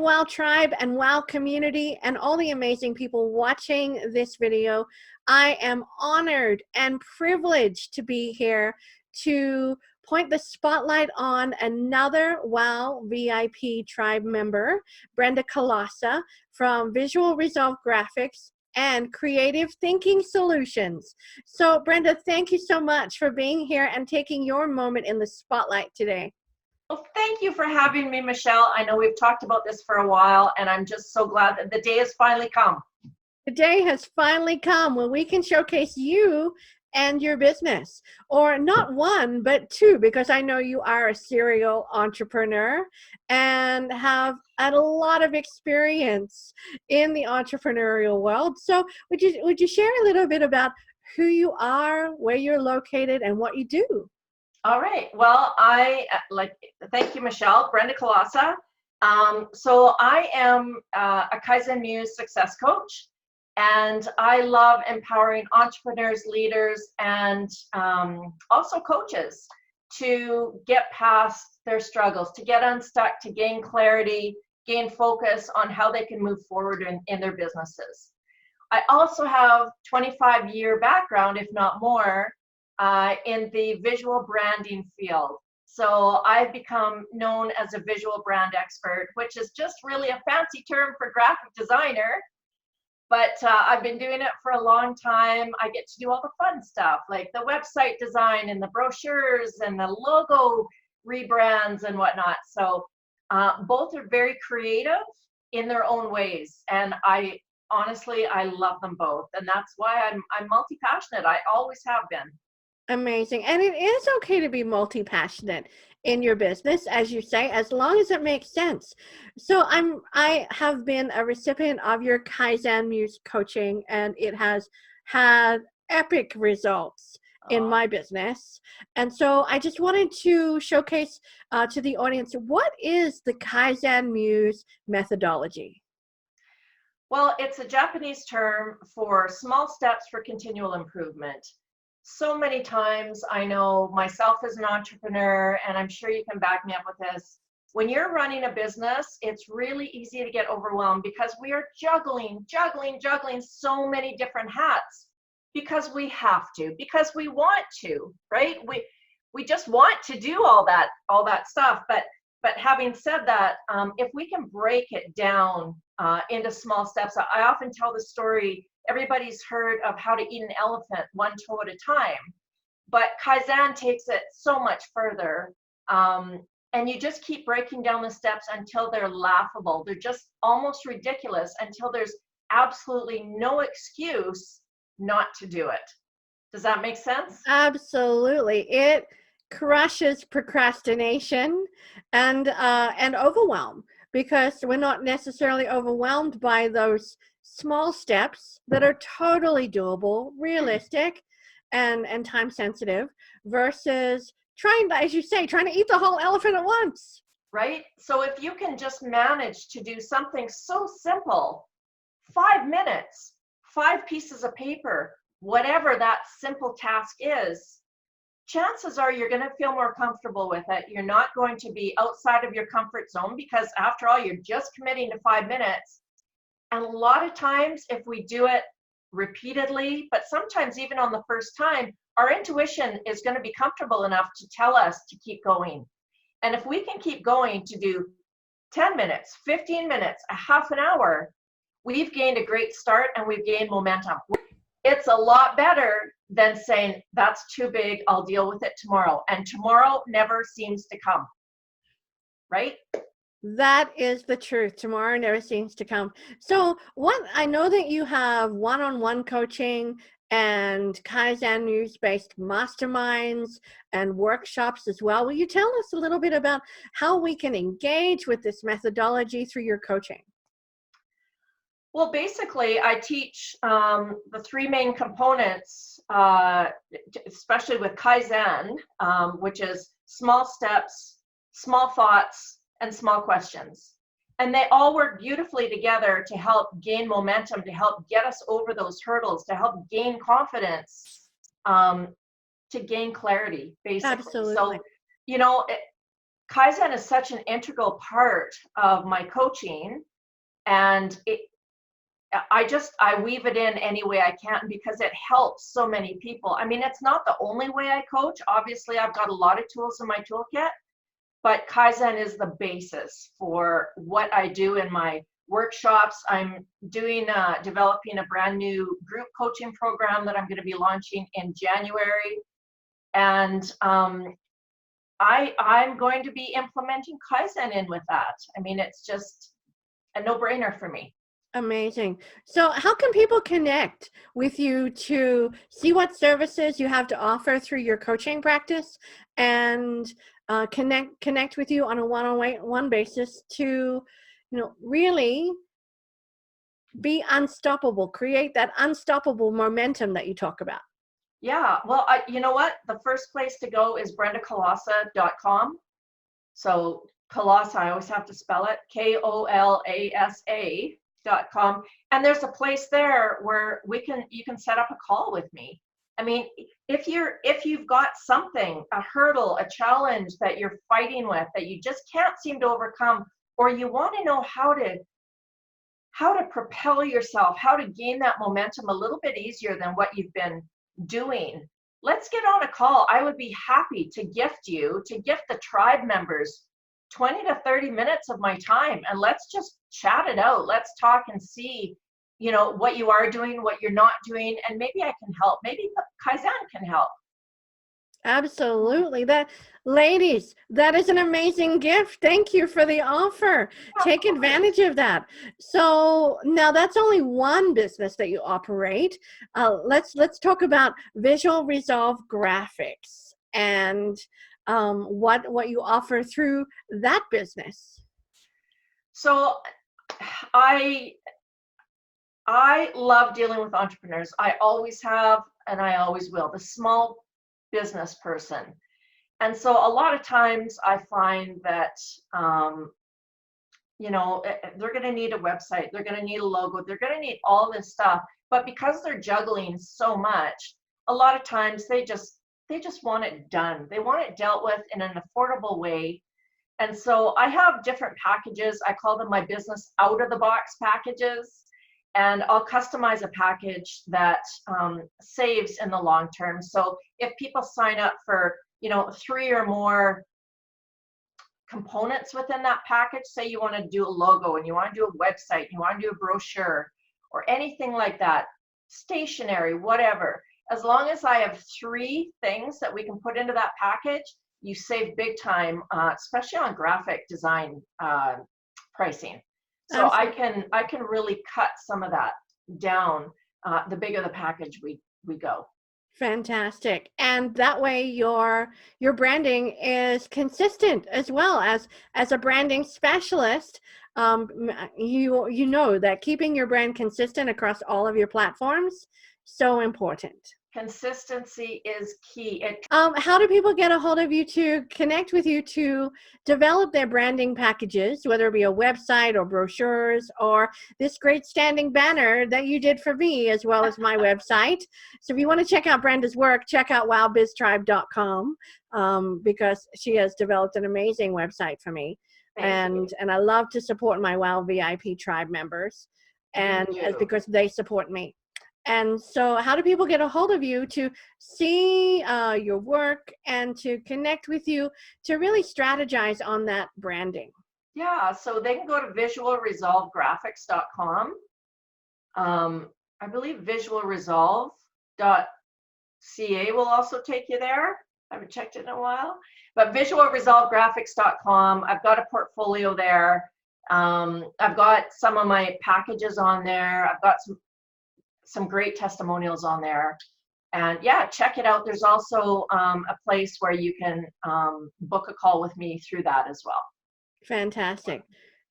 Wow Tribe and Wow community and all the amazing people watching this video. I am honored and privileged to be here to point the spotlight on another Wow VIP Tribe member, Brenda Kolasa from Visual Resolve Graphics and Creative Thinking Solutions. So Brenda, thank you so much for being here and taking your moment in the spotlight today. Well, thank you for having me, Michelle. I know we've talked about this for a while, and I'm just so glad that the day has finally come. The day has finally come when we can showcase you and your business, or not one, but two, because I know you are a serial entrepreneur and have had a lot of experience in the entrepreneurial world. So would you share a little bit about who you are, where you're located, and what you do? All right. Well, thank you, Michelle. Brenda Kolasa. So I am a Kaizen Muse success coach, and I love empowering entrepreneurs, leaders, and also coaches to get past their struggles, to get unstuck, to gain clarity, gain focus on how they can move forward in their businesses. I also have 25-year background, if not more, in the visual branding field. So I've become known as a visual brand expert, which is just really a fancy term for graphic designer. But I've been doing it for a long time. I get to do all the fun stuff, like the website design and the brochures and the logo rebrands and whatnot. So both are very creative in their own ways. And honestly, I love them both. And that's why I'm multi-passionate. I always have been. Amazing. And it is okay to be multi-passionate in your business, as you say, as long as it makes sense. So I have been a recipient of your Kaizen Muse coaching, and it has had epic results in my business. And so I just wanted to showcase to the audience, what is the Kaizen Muse methodology? Well, it's a Japanese term for small steps for continual improvement. So many times, I know myself as an entrepreneur, and I'm sure you can back me up with this, when you're running a business, it's really easy to get overwhelmed because we are juggling so many different hats because we have to, because we want to, right? We just want to do all that stuff. But having said that, if we can break it down into small steps, I often tell the story. Everybody's heard of how to eat an elephant one toe at a time, but Kaizen takes it so much further. And you just keep breaking down the steps until they're laughable. They're just almost ridiculous until there's absolutely no excuse not to do it. Does that make sense? Absolutely. It crushes procrastination and overwhelm, because we're not necessarily overwhelmed by those small steps that are totally doable, realistic, and time sensitive, versus trying to, as you say, trying to eat the whole elephant at once. Right? So if you can just manage to do something so simple, 5 minutes, 5 pieces of paper, whatever that simple task is, chances are you're going to feel more comfortable with it. You're not going to be outside of your comfort zone, because after all, you're just committing to 5 minutes. And a lot of times, if we do it repeatedly, but sometimes even on the first time, our intuition is going to be comfortable enough to tell us to keep going. And if we can keep going to do 10 minutes, 15 minutes, a half an hour, we've gained a great start and we've gained momentum. It's a lot better than saying, that's too big, I'll deal with it tomorrow. And tomorrow never seems to come, right? That is the truth. Tomorrow never seems to come. So I know that you have one-on-one coaching and Kaizen Muse-based masterminds and workshops as well. Will you tell us a little bit about how we can engage with this methodology through your coaching? Well, basically, I teach the 3 main components, especially with Kaizen, which is small steps, small thoughts, and small questions. And they all work beautifully together to help gain momentum, to help get us over those hurdles, to help gain confidence, to gain clarity, basically. Absolutely. So, you know, Kaizen is such an integral part of my coaching, and I weave it in any way I can because it helps so many people. I mean, it's not the only way I coach. Obviously, I've got a lot of tools in my toolkit, but Kaizen is the basis for what I do in my workshops. I'm developing a brand new group coaching program that I'm going to be launching in January. And I'm going to be implementing Kaizen in with that. I mean, it's just a no-brainer for me. Amazing. So how can people connect with you to see what services you have to offer through your coaching practice, and connect with you on a one-on-one basis to, really be unstoppable, create that unstoppable momentum that you talk about? Yeah, well, you know what? The first place to go is brendakolasa.com. So Kolasa, I always have to spell it, KOLASA.com. And there's a place there where you can set up a call with me. I mean, if you've got something, a hurdle, a challenge that you're fighting with that you just can't seem to overcome, or you want to know how to propel yourself, how to gain that momentum a little bit easier than what you've been doing, let's get on a call. I would be happy to gift the tribe members 20 to 30 minutes of my time, and let's just chat it out. Let's talk and see, what you are doing, what you're not doing, and maybe I can help. Maybe Kaizen can help. Absolutely. Ladies, that is an amazing gift. Thank you for the offer. Take advantage of that. So now that's only one business that you operate. Let's talk about Visual Resolve Graphics and what you offer through that business. So I love dealing with entrepreneurs. I always have, and I always will. The small business person. And so a lot of times I find that, they're going to need a website, they're going to need a logo, they're going to need all this stuff. But because they're juggling so much, a lot of times they just want it done. They want it dealt with in an affordable way. And so I have different packages. I call them my business out of the box packages. And I'll customize a package that saves in the long term. So if people sign up for, 3 or more components within that package, say you want to do a logo and you want to do a website, you want to do a brochure or anything like that, stationery, whatever, as long as I have 3 things that we can put into that package, you save big time, especially on graphic design pricing. So I can really cut some of that down. The bigger the package we go. Fantastic. And that way your branding is consistent as well. As a branding specialist, you know that keeping your brand consistent across all of your platforms, so important. Consistency is key. How do people get a hold of you to connect with you to develop their branding packages, whether it be a website or brochures or this great standing banner that you did for me, as well as my website? So if you want to check out Brenda's work, check out wowbiztribe.com, because she has developed an amazing website for me. And I love to support my Wow VIP tribe members, and because they support me. And so how do people get a hold of you to see your work and to connect with you to really strategize on that branding? Yeah, so they can go to visualresolvegraphics.com. I believe visualresolve.ca will also take you there. I haven't checked it in a while. But visualresolvegraphics.com, I've got a portfolio there. I've got some of my packages on there. I've got some great testimonials on there, and yeah, check it out. There's also a place where you can book a call with me through that as well. Fantastic.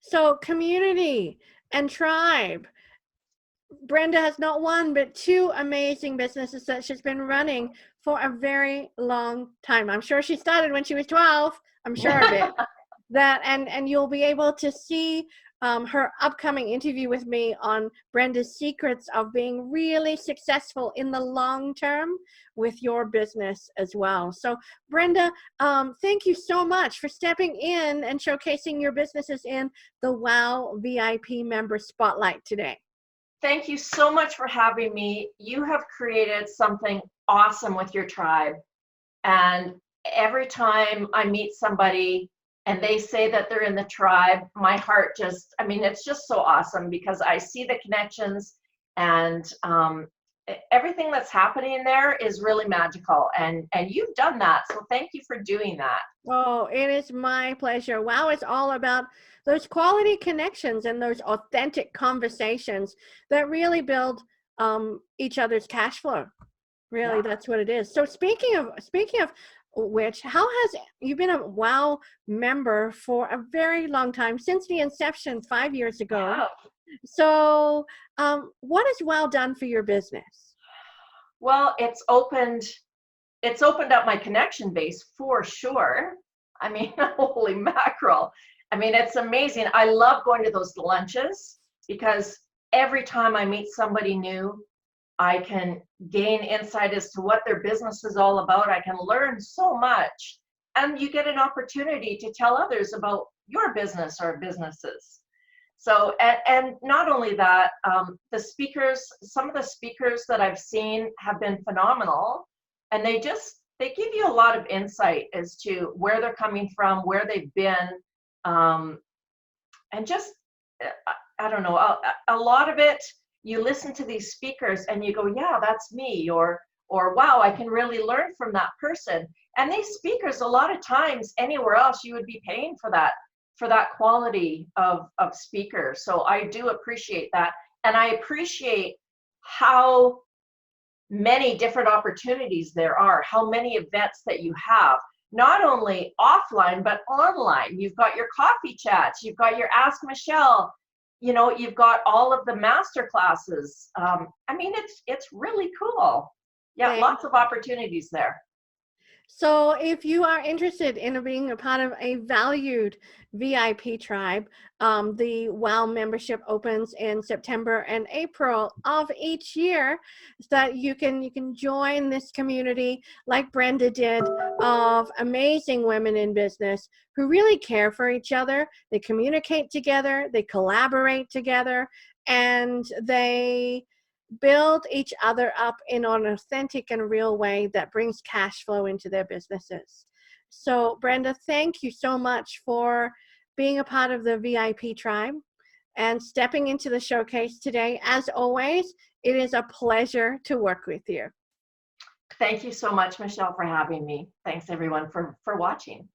So community and tribe, Brenda has not one but 2 amazing businesses that she's been running for a very long time. I'm sure she started when she was 12. I'm sure of it. That and you'll be able to see her upcoming interview with me on Brenda's secrets of being really successful in the long term with your business as well. So Brenda, thank you so much for stepping in and showcasing your businesses in the WOW VIP member spotlight today. Thank you so much for having me. You have created something awesome with your tribe. And every time I meet somebody and they say that they're in the tribe, my heart just, I mean, it's just so awesome because I see the connections, and everything that's happening there is really magical. And you've done that. So thank you for doing that. Oh, it is my pleasure. WOW is all about those quality connections and those authentic conversations that really build each other's cash flow. Really, Yeah. that's what it is. So speaking of which, how has you been a WOW member for a very long time, since the inception 5 years ago? Yeah. So what has WOW done for your business? Well, it's opened up my connection base for sure. I mean, holy mackerel. I mean, it's amazing. I love going to those lunches because every time I meet somebody new, I can gain insight as to what their business is all about. I can learn so much. And you get an opportunity to tell others about your business or businesses. So, and not only that, the speakers, some of the speakers that I've seen have been phenomenal. And they give you a lot of insight as to where they're coming from, where they've been, and just, I don't know, a lot of it, you listen to these speakers and you go, yeah, that's me, or wow, I can really learn from that person. And these speakers, a lot of times, anywhere else, you would be paying for that quality of speaker. So I do appreciate that. And I appreciate how many different opportunities there are, how many events that you have, not only offline, but online. You've got your coffee chats, you've got your Ask Michelle, you know, you've got all of the master classes. I mean, it's really cool. Yeah, lots of opportunities there. So if you are interested in being a part of a valued VIP tribe, the WOW membership opens in September and April of each year, so that you can join this community like Brenda did, of amazing women in business who really care for each other. They communicate together, they collaborate together, and they build each other up in an authentic and real way that brings cash flow into their businesses. So Brenda, thank you so much for being a part of the VIP tribe and stepping into the showcase today. As always, it is a pleasure to work with you. Thank you so much, Michelle, for having me. Thanks everyone for watching.